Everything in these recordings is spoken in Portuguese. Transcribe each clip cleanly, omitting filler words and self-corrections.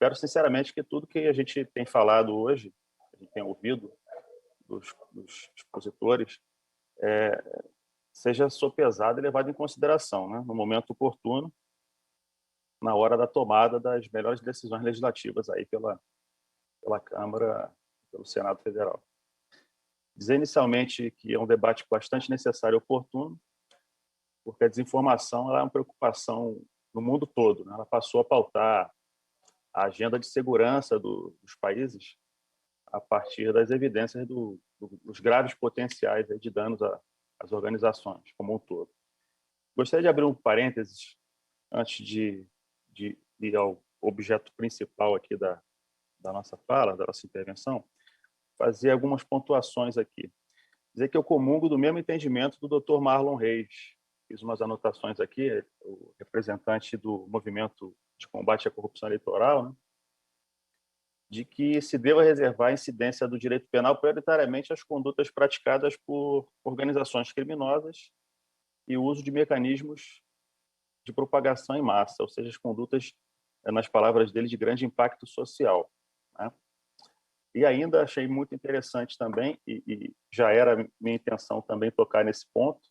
espero sinceramente que tudo que a gente tem falado hoje, a gente tem ouvido dos expositores, seja sopesado e levado em consideração, né, no momento oportuno, na hora da tomada das melhores decisões legislativas aí pela Câmara, pelo Senado Federal. Dizer inicialmente que é um debate bastante necessário e oportuno, porque a desinformação ela é uma preocupação no mundo todo, né? Ela passou a pautar a agenda de segurança dos países a partir das evidências dos graves potenciais aí de danos às organizações como um todo. Gostaria de abrir um parênteses antes de ir ao objeto principal aqui da nossa fala, da nossa intervenção, fazer algumas pontuações aqui. Dizer que eu comungo do mesmo entendimento do Dr. Marlon Reis. Fiz umas anotações aqui, o representante do movimento de combate à corrupção eleitoral, né, de que se deva reservar a incidência do direito penal prioritariamente às condutas praticadas por organizações criminosas e o uso de mecanismos de propagação em massa, ou seja, as condutas, nas palavras dele, de grande impacto social, né? E ainda achei muito interessante também, e já era minha intenção também tocar nesse ponto,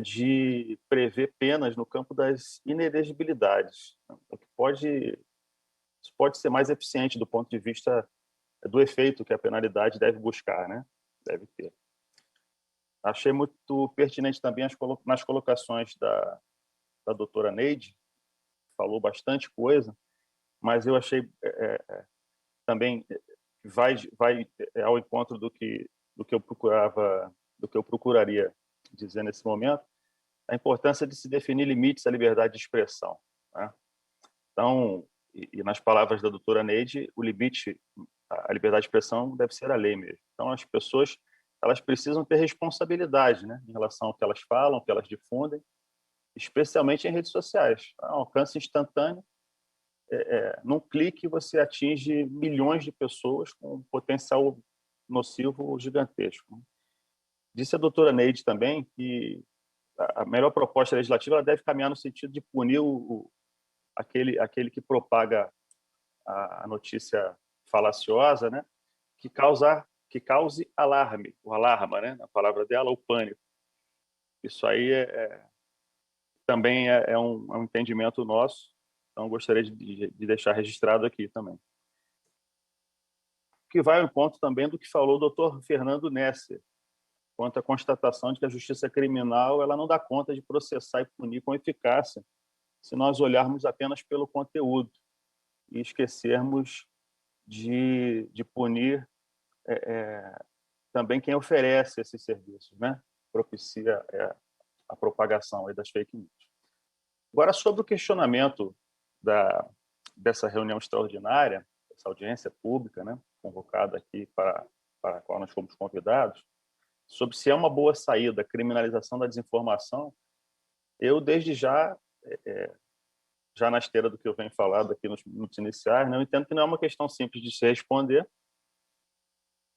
de prever penas no campo das inelegibilidades, né? O que pode ser mais eficiente do ponto de vista do efeito que a penalidade deve buscar, né? Deve ter. Achei muito pertinente também nas colocações da doutora Neide, falou bastante coisa, mas eu achei também vai ao encontro do que eu procuraria dizer nesse momento, a importância de se definir limites à liberdade de expressão, né? Então, e nas palavras da doutora Neide, o limite à liberdade de expressão deve ser a lei mesmo. Então, as pessoas elas precisam ter responsabilidade, né, em relação ao que elas falam, ao que elas difundem, especialmente em redes sociais. Um alcance instantâneo, num clique você atinge milhões de pessoas com um potencial nocivo gigantesco. Disse a doutora Neide também que a melhor proposta legislativa ela deve caminhar no sentido de punir aquele que propaga a notícia falaciosa, né, que cause alarme, o alarma, né, na palavra dela, o pânico. Isso aí também é um entendimento nosso, então gostaria de deixar registrado aqui também. Que vai ao encontro também do que falou o doutor Fernando Nesser, quanto à constatação de que a justiça criminal ela não dá conta de processar e punir com eficácia se nós olharmos apenas pelo conteúdo e esquecermos de punir também quem oferece esses serviços, né? Propicia a propagação aí das fake news. Agora, sobre o questionamento dessa reunião extraordinária, essa audiência pública, né, convocada aqui para a qual nós fomos convidados, sobre se é uma boa saída a criminalização da desinformação, eu, desde já, já na esteira do que eu venho falando aqui nos minutos iniciais, né, eu entendo que não é uma questão simples de se responder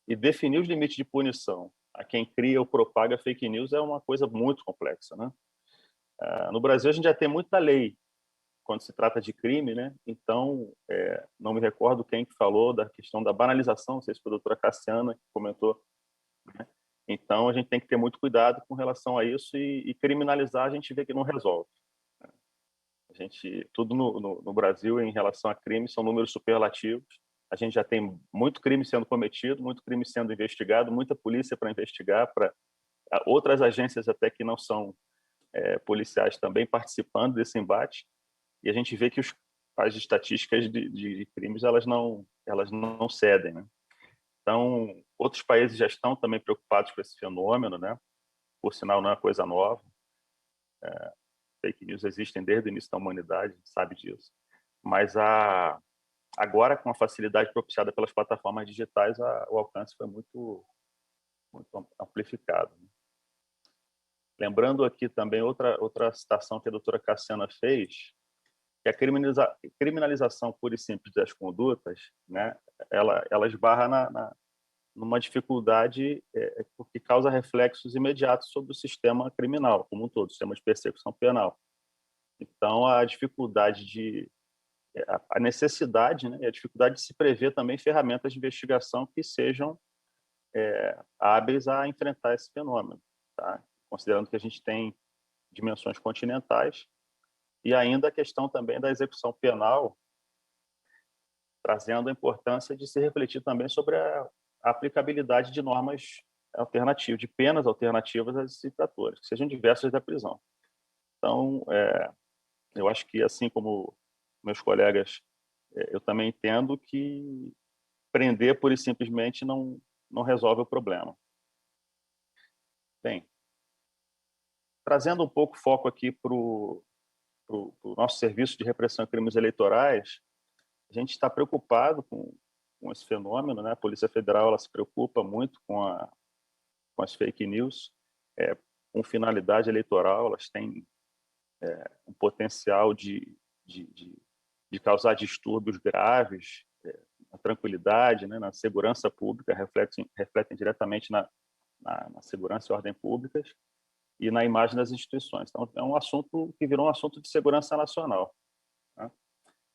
e definir os limites de punição a quem cria ou propaga fake news é uma coisa muito complexa, né? No Brasil, a gente já tem muita lei quando se trata de crime, né? Então, não me recordo quem que falou da questão da banalização, não sei se foi a doutora Cassiana que comentou, né? Então, a gente tem que ter muito cuidado com relação a isso e criminalizar a gente vê que não resolve. Tudo no Brasil, em relação a crime, são números superlativos. A gente já tem muito crime sendo cometido, muito crime sendo investigado, muita polícia para investigar, para outras agências até que não são policiais também participando desse embate. E a gente vê que as estatísticas de crimes elas não cedem, né? Então, outros países já estão também preocupados com esse fenômeno, né? Por sinal, não é coisa nova. Fake news existem desde o início da humanidade, a gente sabe disso. Mas agora, com a facilidade propiciada pelas plataformas digitais, o alcance foi muito amplificado. Lembrando aqui também outra citação que a doutora Cassiana fez, que a criminalização pura e simples das condutas, né, ela esbarra numa dificuldade porque causa reflexos imediatos sobre o sistema criminal como um todo, o sistema de persecução penal. Então, a dificuldade de a necessidade, né, e a dificuldade de se prever também ferramentas de investigação que sejam hábeis a enfrentar esse fenômeno, tá? Considerando que a gente tem dimensões continentais e ainda a questão também da execução penal, trazendo a importância de se refletir também sobre a aplicabilidade de normas alternativas, de penas alternativas às infratores, que sejam diversas da prisão. Então, eu acho que, assim como meus colegas, eu também entendo que prender pura e simplesmente não resolve o problema. Bem, trazendo um pouco foco aqui para o nosso serviço de repressão a crimes eleitorais, a gente está preocupado com esse fenômeno, né? A Polícia Federal ela se preocupa muito com as fake news, com finalidade eleitoral, elas têm um potencial de causar distúrbios graves na tranquilidade, né, na segurança pública, refletem diretamente na segurança e ordem públicas e na imagem das instituições. Então, é um assunto que virou um assunto de segurança nacional, né?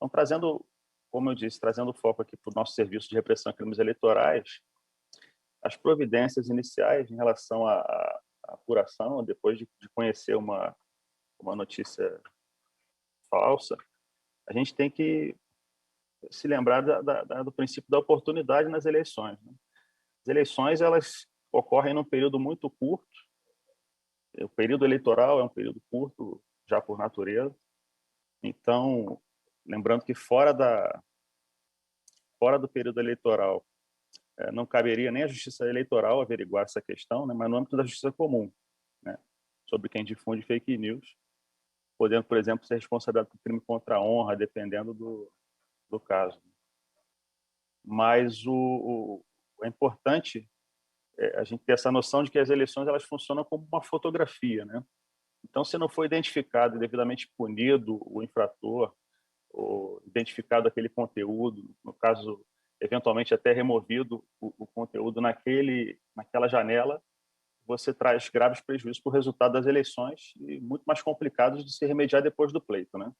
Então, como eu disse, trazendo foco aqui para o nosso serviço de repressão a crimes eleitorais, as providências iniciais em relação à apuração, depois de conhecer uma notícia falsa, a gente tem que se lembrar do princípio da oportunidade nas eleições, né? As eleições elas ocorrem num período muito curto. O período eleitoral é um período curto já por natureza. Então, lembrando que fora do período eleitoral não caberia nem à Justiça Eleitoral averiguar essa questão, né, mas no âmbito da Justiça Comum, né, sobre quem difunde fake news, podendo, por exemplo, ser responsabilizado por crime contra a honra, dependendo do caso. Mas é importante a gente ter essa noção de que as eleições elas funcionam como uma fotografia, né? Então, se não for identificado e devidamente punido o infrator, ou identificado aquele conteúdo, no caso, eventualmente até removido o conteúdo naquela janela, você traz graves prejuízos para o resultado das eleições e muito mais complicados de se remediar depois do pleito, né?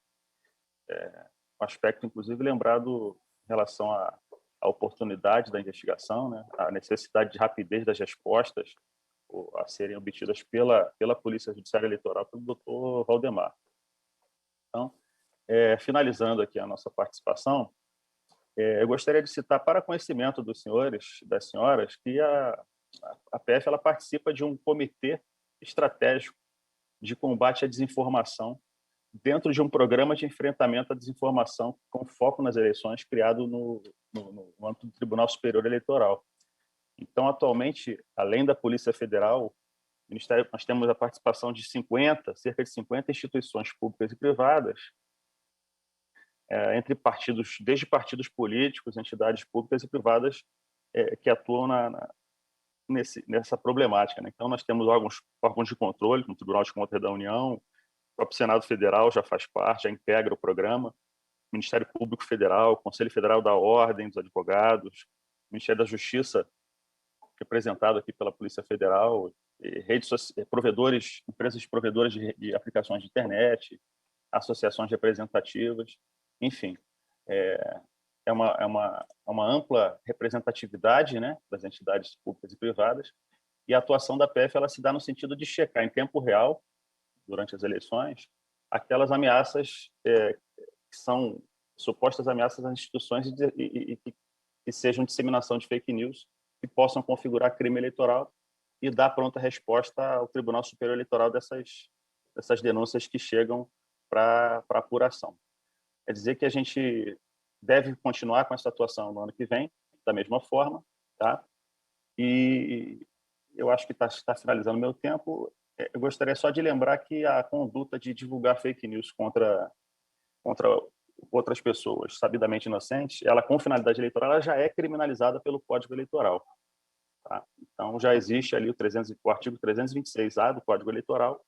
Um aspecto, inclusive, lembrado em relação à oportunidade da investigação, né? A necessidade de rapidez das respostas a serem obtidas pela Polícia Judiciária Eleitoral, pelo doutor Valdemar. Então, finalizando aqui a nossa participação, eu gostaria de citar para conhecimento dos senhores e das senhoras que a PF ela participa de um comitê estratégico de combate à desinformação dentro de um programa de enfrentamento à desinformação com foco nas eleições criado no âmbito do Tribunal Superior Eleitoral. Então, atualmente, além da Polícia Federal, nós temos a participação de cerca de 50 instituições públicas e privadas, desde partidos políticos, entidades públicas e privadas que atuam nessa problemática, né? Então, nós temos órgãos de controle, como o Tribunal de Contas da União, o próprio Senado Federal já faz parte, já integra o programa, Ministério Público Federal, Conselho Federal da Ordem dos Advogados, Ministério da Justiça, representado aqui pela Polícia Federal, empresas provedoras de aplicações de internet, associações representativas, enfim, é uma ampla representatividade, né, das entidades públicas e privadas, e a atuação da PF ela se dá no sentido de checar em tempo real, durante as eleições, aquelas ameaças que são supostas ameaças às instituições e que sejam disseminação de fake news que possam configurar crime eleitoral e dar pronta resposta ao Tribunal Superior Eleitoral dessas denúncias que chegam para apuração. Quer dizer que a gente deve continuar com essa atuação no ano que vem, da mesma forma, tá? E eu acho que está finalizando o meu tempo. Eu gostaria só de lembrar que a conduta de divulgar fake news contra outras pessoas sabidamente inocentes, ela com finalidade eleitoral, ela já é criminalizada pelo Código Eleitoral. Tá? Então, já existe ali o artigo 326A do Código Eleitoral,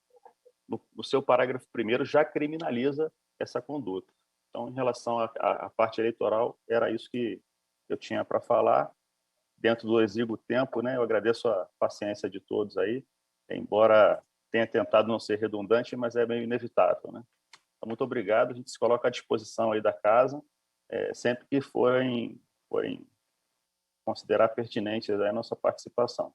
no seu parágrafo 1º, já criminaliza essa conduta. Então, em relação à parte eleitoral, era isso que eu tinha para falar. Dentro do exíguo tempo, né, eu agradeço a paciência de todos aí, embora tenha tentado não ser redundante, mas é meio inevitável, né? Então, muito obrigado. A gente se coloca à disposição aí da casa, sempre que forem considerar pertinente a nossa participação.